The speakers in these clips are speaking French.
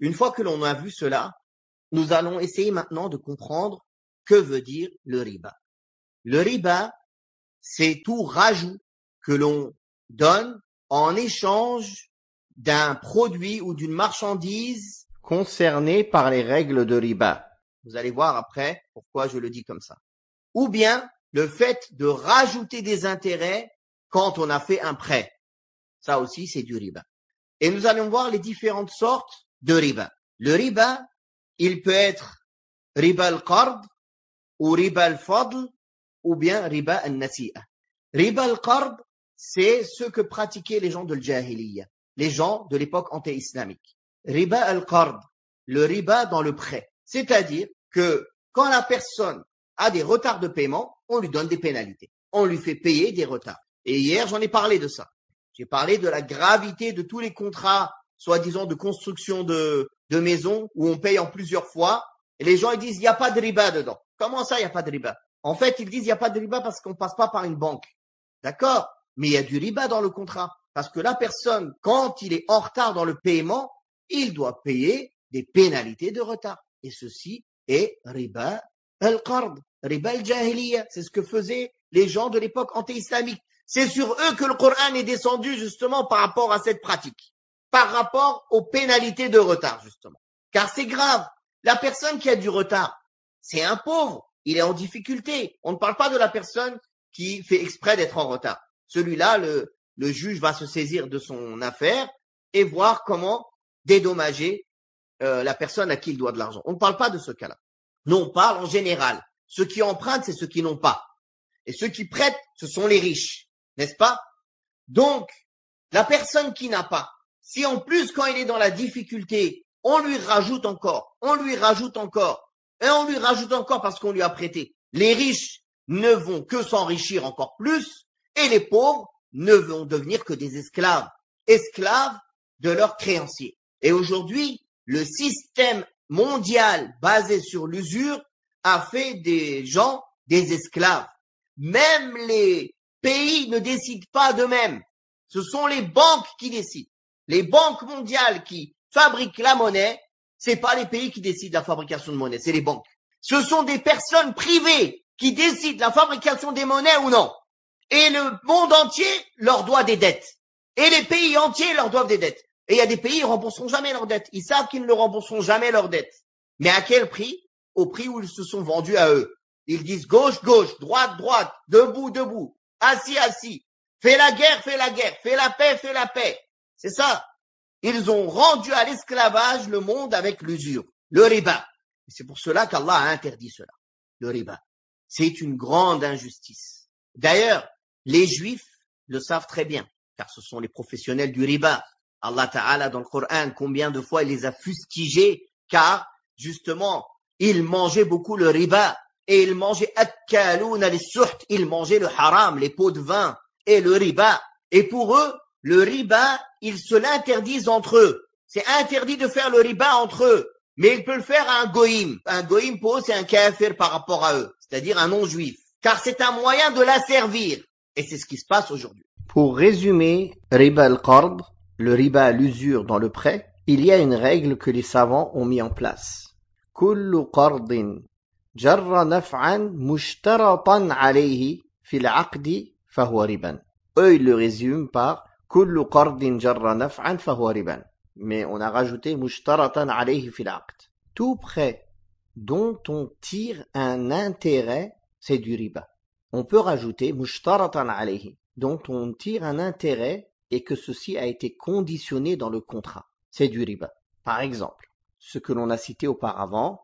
Une fois que l'on a vu cela, nous allons essayer maintenant de comprendre que veut dire le riba. Le riba, c'est tout rajout que l'on donne en échange d'un produit ou d'une marchandise concernée par les règles de riba. Vous allez voir après pourquoi je le dis comme ça. Ou bien le fait de rajouter des intérêts quand on a fait un prêt. Ça aussi, c'est du riba. Et nous allons voir les différentes sortes de riba. Le riba, il peut être riba al-qard ou riba al-fadl ou bien riba al-nasi'a. Riba al-qard, c'est ce que pratiquaient les gens de l'jahiliya, les gens de l'époque anté-islamique. Riba al-qard, le riba dans le prêt. C'est-à-dire que quand la personne a des retards de paiement, on lui donne des pénalités. On lui fait payer des retards. Et hier, j'en ai parlé de ça. J'ai parlé de la gravité de tous les contrats, soi-disant de construction de maisons, où on paye en plusieurs fois. Et les gens, ils disent, il n'y a pas de riba dedans. Comment ça, il n'y a pas de riba? En fait, ils disent, il n'y a pas de riba parce qu'on passe pas par une banque. D'accord? Mais il y a du riba dans le contrat. Parce que la personne, quand il est en retard dans le paiement, il doit payer des pénalités de retard. Et ceci est riba al-qard, riba al-jahiliya. C'est ce que faisaient les gens de l'époque anté-islamique. C'est sur eux que le Coran est descendu justement par rapport à cette pratique, par rapport aux pénalités de retard justement. Car c'est grave. La personne qui a du retard, c'est un pauvre, il est en difficulté. On ne parle pas de la personne qui fait exprès d'être en retard. Celui-là, le juge va se saisir de son affaire et voir comment dédommager la personne à qui il doit de l'argent. On ne parle pas de ce cas-là. Nous, on parle en général. Ceux qui empruntent, c'est ceux qui n'ont pas. Et ceux qui prêtent, ce sont les riches. N'est-ce pas? Donc, la personne qui n'a pas, si en plus quand il est dans la difficulté, on lui rajoute encore, et on lui rajoute encore parce qu'on lui a prêté, les riches ne vont que s'enrichir encore plus et les pauvres ne vont devenir que des esclaves de leurs créanciers. Et aujourd'hui, le système mondial basé sur l'usure a fait des gens des esclaves. Même les pays ne décident pas d'eux-mêmes. Ce sont les banques qui décident. Les banques mondiales qui fabriquent la monnaie, c'est pas les pays qui décident la fabrication de monnaie, c'est les banques. Ce sont des personnes privées qui décident la fabrication des monnaies ou non. Et le monde entier leur doit des dettes. Et les pays entiers leur doivent des dettes. Et il y a des pays, ils rembourseront jamais leurs dettes. Ils savent qu'ils ne rembourseront jamais leurs dettes. Mais à quel prix? Au prix où ils se sont vendus à eux. Ils disent gauche, gauche, droite, droite, debout, debout, assis, assis. Fais la guerre, fais la paix. C'est ça. Ils ont rendu à l'esclavage le monde avec l'usure, le riba. Et c'est pour cela qu'Allah a interdit cela, le riba. C'est une grande injustice. D'ailleurs, les Juifs le savent très bien, car ce sont les professionnels du riba. Allah Ta'ala dans le Coran, combien de fois il les a fustigés, car justement, ils mangeaient beaucoup le riba. Et ils mangeaient akkalouna lis-suht, ils mangeaient le haram, les pots de vin et le riba. Et pour eux, le riba, ils se l'interdisent entre eux. C'est interdit de faire le riba entre eux. Mais ils peuvent le faire à un goïm. Un goïm pour eux, c'est un kafir par rapport à eux. C'est-à-dire un non-juif. Car c'est un moyen de l'asservir. Et c'est ce qui se passe aujourd'hui. Pour résumer, riba al-qard, le riba, l'usure dans le prêt, il y a une règle que les savants ont mis en place. Kullu qardin jarra naf'an mushtaratan alayhi fil aqdi fahuwa riban. Eux, ils le résument par kullu qardin jarra naf'an fahuwa riban. Mais on a rajouté mushtaratan alayhi fil aqd. Tout prêt dont on tire un intérêt, c'est du riba. On peut rajouter mushtaratan alayhi, dont on tire un intérêt et que ceci a été conditionné dans le contrat. C'est du riba. Par exemple, ce que l'on a cité auparavant,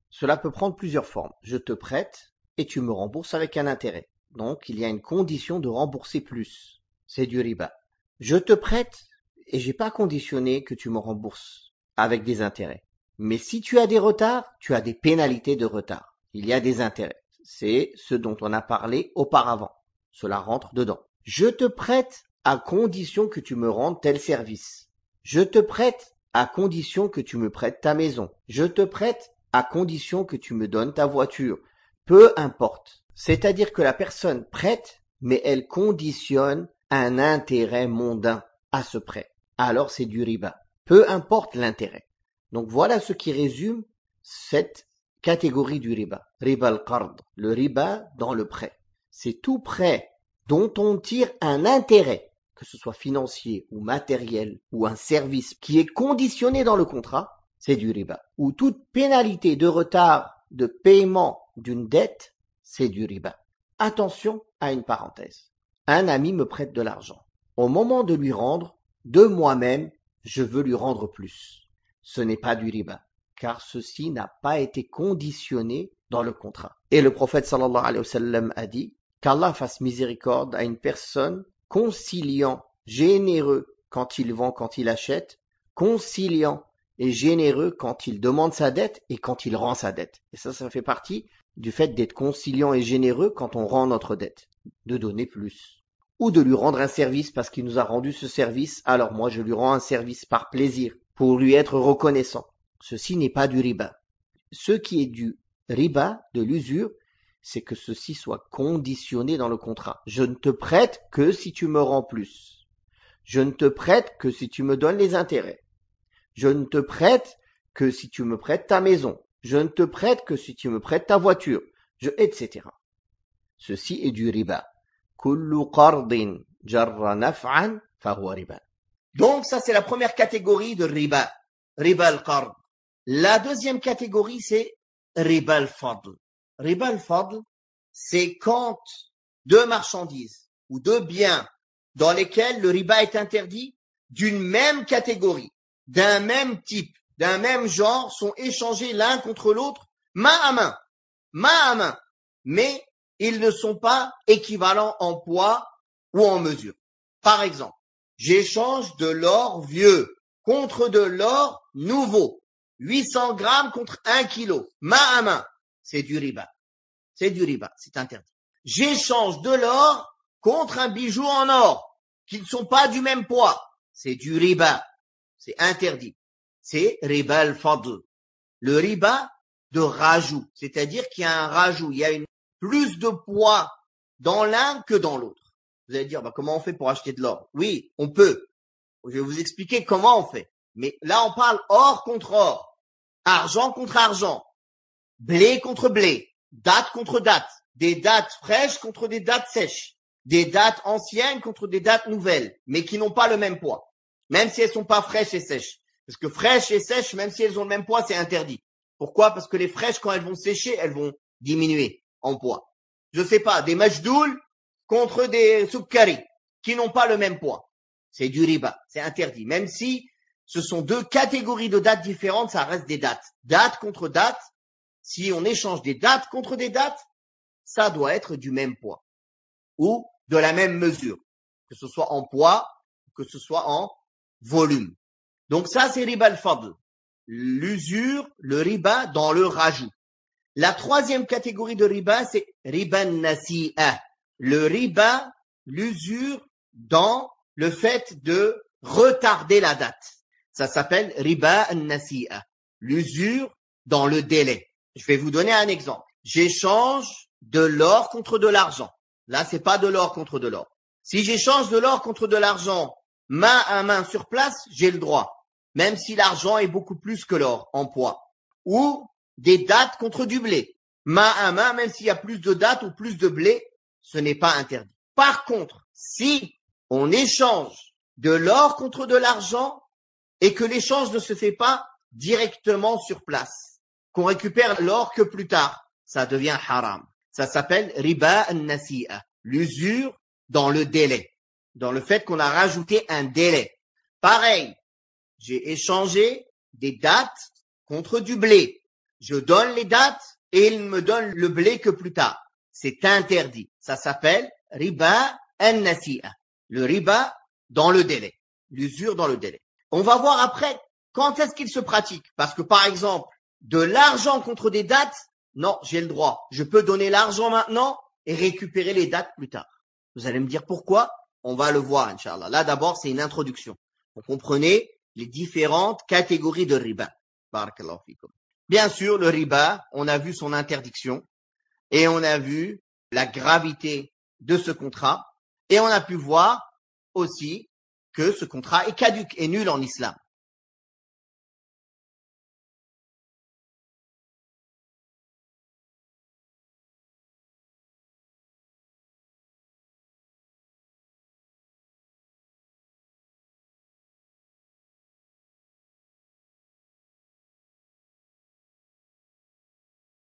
cela peut prendre plusieurs formes. Je te prête et tu me rembourses avec un intérêt. Donc, il y a une condition de rembourser plus. C'est du riba. Je te prête et j'ai pas conditionné que tu me rembourses avec des intérêts. Mais si tu as des retards, tu as des pénalités de retard. Il y a des intérêts. C'est ce dont on a parlé auparavant. Cela rentre dedans. Je te prête à condition que tu me rendes tel service. Je te prête à condition que tu me prêtes ta maison. Je te prête à condition que tu me donnes ta voiture. Peu importe. C'est-à-dire que la personne prête, mais elle conditionne un intérêt mondain à ce prêt. Alors c'est du riba. Peu importe l'intérêt. Donc voilà ce qui résume cette catégorie du riba. Riba al-qard, le riba dans le prêt. C'est tout prêt dont on tire un intérêt, que ce soit financier ou matériel ou un service qui est conditionné dans le contrat, c'est du riba. Ou toute pénalité de retard de paiement d'une dette, c'est du riba. Attention à une parenthèse. Un ami me prête de l'argent. Au moment de lui rendre, de moi-même, je veux lui rendre plus. Ce n'est pas du riba, car ceci n'a pas été conditionné dans le contrat. Et le prophète sallallahu alayhi wa sallam a dit qu'Allah fasse miséricorde à une personne conciliant, généreux quand il vend, quand il achète, conciliant et généreux quand il demande sa dette et quand il rend sa dette. Et ça fait partie du fait d'être conciliant et généreux quand on rend notre dette, de donner plus. Ou de lui rendre un service parce qu'il nous a rendu ce service, alors moi je lui rends un service par plaisir, pour lui être reconnaissant. Ceci n'est pas du riba. Ce qui est du riba, de l'usure, c'est que ceci soit conditionné dans le contrat. Je ne te prête que si tu me rends plus. Je ne te prête que si tu me donnes les intérêts. Je ne te prête que si tu me prêtes ta maison. Je ne te prête que si tu me prêtes ta voiture, etc. Ceci est du riba. Kullu qardin jarra naf'an fahuwa riba. Donc ça c'est la première catégorie de riba, riba al-qard. La deuxième catégorie c'est riba al-fadl. Riba al-fadl, c'est quand deux marchandises ou deux biens dans lesquels le riba est interdit d'une même catégorie, d'un même type, d'un même genre sont échangés l'un contre l'autre main à main, mais ils ne sont pas équivalents en poids ou en mesure. Par exemple, j'échange de l'or vieux contre de l'or nouveau. 800 grammes contre 1 kilo, main à main. C'est du riba. C'est du riba, c'est interdit. J'échange de l'or contre un bijou en or, qui ne sont pas du même poids. C'est du riba. C'est interdit. C'est riba al-fadl. Le riba de rajout. C'est-à-dire qu'il y a un rajout. Il y a plus de poids dans l'un que dans l'autre. Vous allez dire, comment on fait pour acheter de l'or? Oui, on peut. Je vais vous expliquer comment on fait. Mais là, on parle or contre or, argent contre argent, blé contre blé, date contre date, des dates fraîches contre des dates sèches, des dates anciennes contre des dates nouvelles, mais qui n'ont pas le même poids, même si elles sont pas fraîches et sèches. Parce que fraîches et sèches, même si elles ont le même poids, c'est interdit. Pourquoi? Parce que les fraîches, quand elles vont sécher, elles vont diminuer en poids. Je sais pas, des majdoul contre des soukari, qui n'ont pas le même poids. C'est du riba, c'est interdit. Même si ce sont deux catégories de dates différentes, ça reste des dates. Date contre date, si on échange des dates contre des dates, ça doit être du même poids ou de la même mesure, que ce soit en poids, que ce soit en volume. Donc ça, c'est riba al-fadl. L'usure, le riba dans le rajout. La troisième catégorie de riba, c'est riba an-nasi'a. Le riba, l'usure dans le fait de retarder la date. Ça s'appelle riba an-nasi'a. L'usure dans le délai. Je vais vous donner un exemple. J'échange de l'or contre de l'argent. Là, c'est pas de l'or contre de l'or. Si j'échange de l'or contre de l'argent main à main sur place, j'ai le droit. Même si l'argent est beaucoup plus que l'or en poids. Ou des dates contre du blé. Main à main, même s'il y a plus de dates ou plus de blé, ce n'est pas interdit. Par contre, si on échange de l'or contre de l'argent et que l'échange ne se fait pas directement sur place, qu'on récupère l'or que plus tard, ça devient haram. Ça s'appelle riba an-nasi'a, l'usure dans le délai, dans le fait qu'on a rajouté un délai. Pareil, j'ai échangé des dates contre du blé. Je donne les dates et il me donne le blé que plus tard. C'est interdit. Ça s'appelle riba an-nasi'a, le riba dans le délai, l'usure dans le délai. On va voir après quand est-ce qu'il se pratique. Parce que par exemple, de l'argent contre des dates, non, j'ai le droit. Je peux donner l'argent maintenant et récupérer les dates plus tard. Vous allez me dire pourquoi? On va le voir, Inch'Allah. Là, d'abord, c'est une introduction. Vous comprenez les différentes catégories de riba. Barakallahu fikum. Bien sûr, le riba, on a vu son interdiction et on a vu la gravité de ce contrat et on a pu voir aussi que ce contrat est caduc et nul en islam.